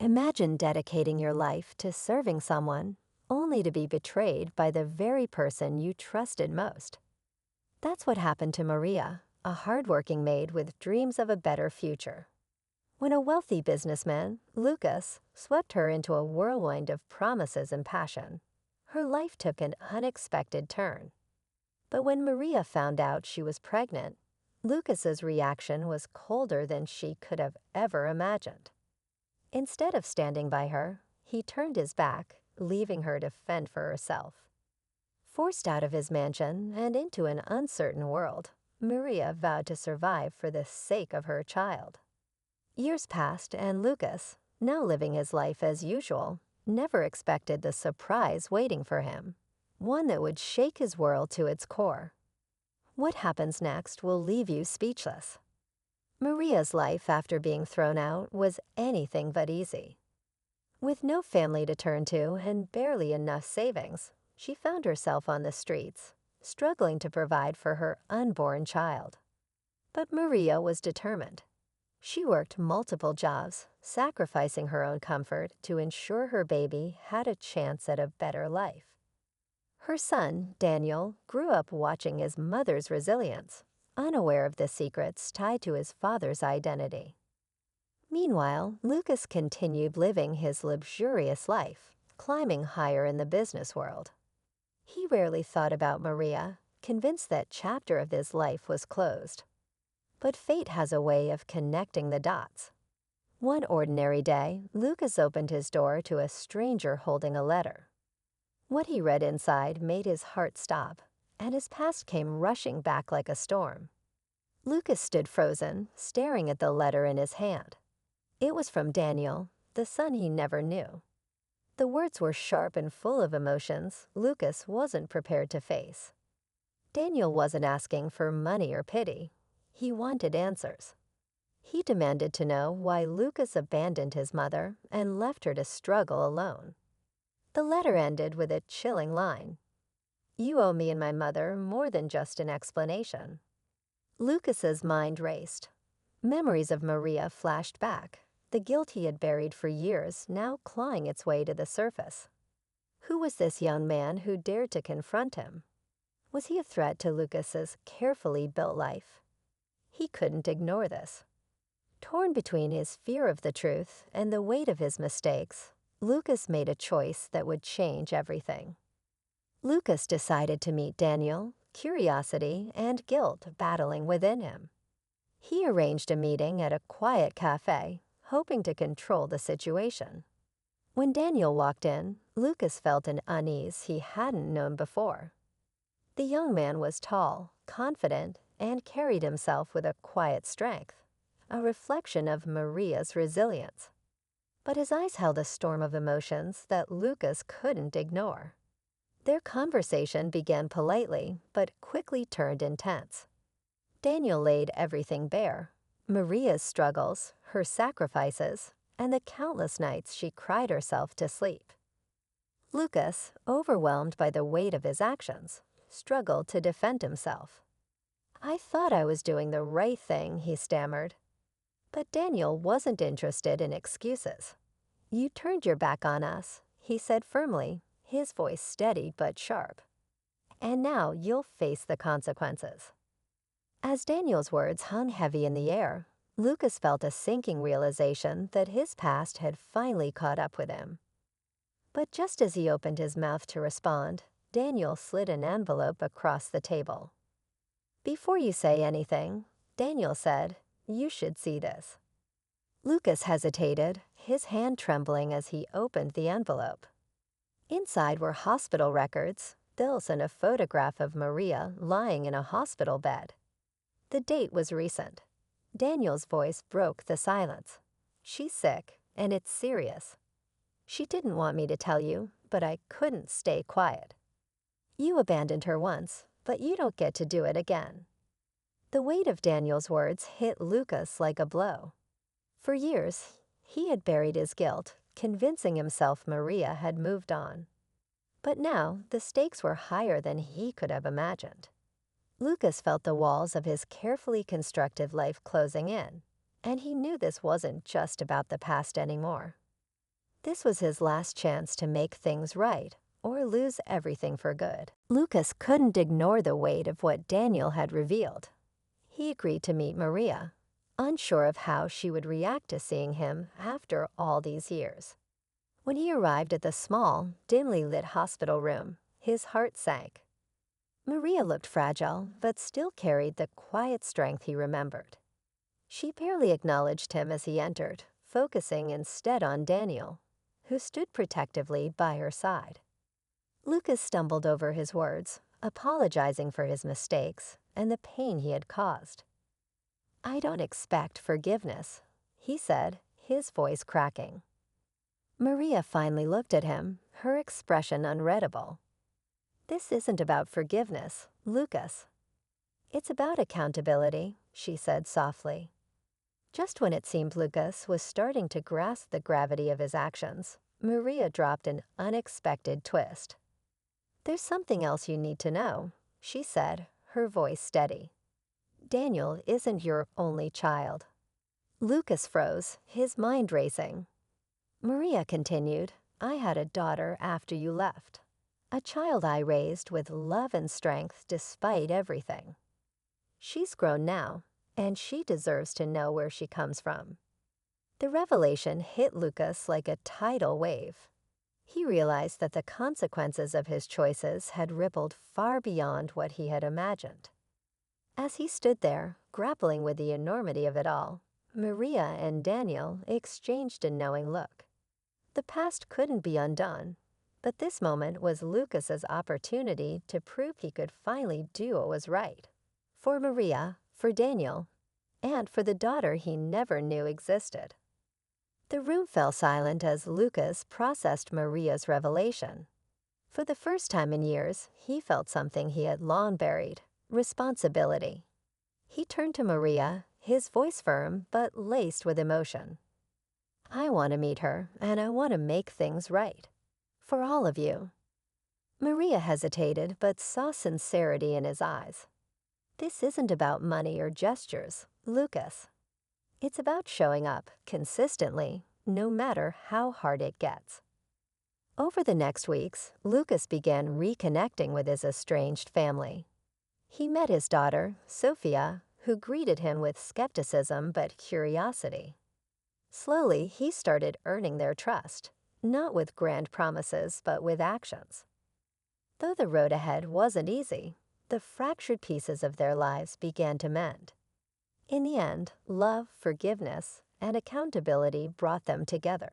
Imagine dedicating your life to serving someone only to be betrayed by the very person you trusted most. That's what happened to Maria, a hardworking maid with dreams of a better future. When a wealthy businessman, Lucas, swept her into a whirlwind of promises and passion, her life took an unexpected turn. But when Maria found out she was pregnant, Lucas's reaction was colder than she could have ever imagined. Instead of standing by her, he turned his back, leaving her to fend for herself. Forced out of his mansion and into an uncertain world, Maria vowed to survive for the sake of her child. Years passed, and Lucas, now living his life as usual, never expected the surprise waiting for him, one that would shake his world to its core. What happens next will leave you speechless. Maria's life after being thrown out was anything but easy. With no family to turn to and barely enough savings, she found herself on the streets, struggling to provide for her unborn child. But Maria was determined. She worked multiple jobs, sacrificing her own comfort to ensure her baby had a chance at a better life. Her son, Daniel, grew up watching his mother's resilience, unaware of the secrets tied to his father's identity. Meanwhile, Lucas continued living his luxurious life, climbing higher in the business world. He rarely thought about Maria, convinced that chapter of his life was closed. But fate has a way of connecting the dots. One ordinary day, Lucas opened his door to a stranger holding a letter. What he read inside made his heart stop, and his past came rushing back like a storm. Lucas stood frozen, staring at the letter in his hand. It was from Daniel, the son he never knew. The words were sharp and full of emotions Lucas wasn't prepared to face. Daniel wasn't asking for money or pity. He wanted answers. He demanded to know why Lucas abandoned his mother and left her to struggle alone. The letter ended with a chilling line. "You owe me and my mother more than just an explanation." Lucas's mind raced. Memories of Maria flashed back, the guilt he had buried for years now clawing its way to the surface. Who was this young man who dared to confront him? Was he a threat to Lucas's carefully built life? He couldn't ignore this. Torn between his fear of the truth and the weight of his mistakes, Lucas made a choice that would change everything. Lucas decided to meet Daniel, curiosity and guilt battling within him. He arranged a meeting at a quiet cafe, hoping to control the situation. When Daniel walked in, Lucas felt an unease he hadn't known before. The young man was tall, confident, and carried himself with a quiet strength, a reflection of Maria's resilience. But his eyes held a storm of emotions that Lucas couldn't ignore. Their conversation began politely, but quickly turned intense. Daniel laid everything bare: Maria's struggles, her sacrifices, and the countless nights she cried herself to sleep. Lucas, overwhelmed by the weight of his actions, struggled to defend himself. "I thought I was doing the right thing," he stammered. But Daniel wasn't interested in excuses. "You turned your back on us," he said firmly, his voice steady but sharp. "And now you'll face the consequences." As Daniel's words hung heavy in the air, Lucas felt a sinking realization that his past had finally caught up with him. But just as he opened his mouth to respond, Daniel slid an envelope across the table. "Before you say anything," Daniel said, "you should see this." Lucas hesitated, his hand trembling as he opened the envelope. Inside were hospital records, bills, and a photograph of Maria lying in a hospital bed. The date was recent. Daniel's voice broke the silence. "She's sick, and it's serious. She didn't want me to tell you, but I couldn't stay quiet. You abandoned her once, but you don't get to do it again." The weight of Daniel's words hit Lucas like a blow. For years, he had buried his guilt, convincing himself Maria had moved on. But now, the stakes were higher than he could have imagined. Lucas felt the walls of his carefully constructed life closing in, and he knew this wasn't just about the past anymore. This was his last chance to make things right or lose everything for good. Lucas couldn't ignore the weight of what Daniel had revealed. He agreed to meet Maria, unsure of how she would react to seeing him after all these years. When he arrived at the small, dimly lit hospital room, his heart sank. Maria looked fragile, but still carried the quiet strength he remembered. She barely acknowledged him as he entered, focusing instead on Daniel, who stood protectively by her side. Lucas stumbled over his words, apologizing for his mistakes and the pain he had caused. "I don't expect forgiveness," he said, his voice cracking. Maria finally looked at him, her expression unreadable. "This isn't about forgiveness, Lucas. It's about accountability," she said softly. Just when it seemed Lucas was starting to grasp the gravity of his actions, Maria dropped an unexpected twist. "There's something else you need to know," she said, her voice steady. "Daniel isn't your only child." Lucas froze, his mind racing. Maria continued, "I had a daughter after you left. A child I raised with love and strength despite everything. She's grown now, and she deserves to know where she comes from." The revelation hit Lucas like a tidal wave. He realized that the consequences of his choices had rippled far beyond what he had imagined. As he stood there, grappling with the enormity of it all, Maria and Daniel exchanged a knowing look. The past couldn't be undone, but this moment was Lucas's opportunity to prove he could finally do what was right. For Maria, for Daniel, and for the daughter he never knew existed. The room fell silent as Lucas processed Maria's revelation. For the first time in years, he felt something he had long buried: responsibility. He turned to Maria, his voice firm but laced with emotion. "I want to meet her, and I want to make things right. For all of you." Maria hesitated but saw sincerity in his eyes. "This isn't about money or gestures, Lucas. It's about showing up consistently, no matter how hard it gets." Over the next weeks, Lucas began reconnecting with his estranged family. He met his daughter, Sophia, who greeted him with skepticism but curiosity. Slowly, he started earning their trust, not with grand promises but with actions. Though the road ahead wasn't easy, the fractured pieces of their lives began to mend. In the end, love, forgiveness, and accountability brought them together.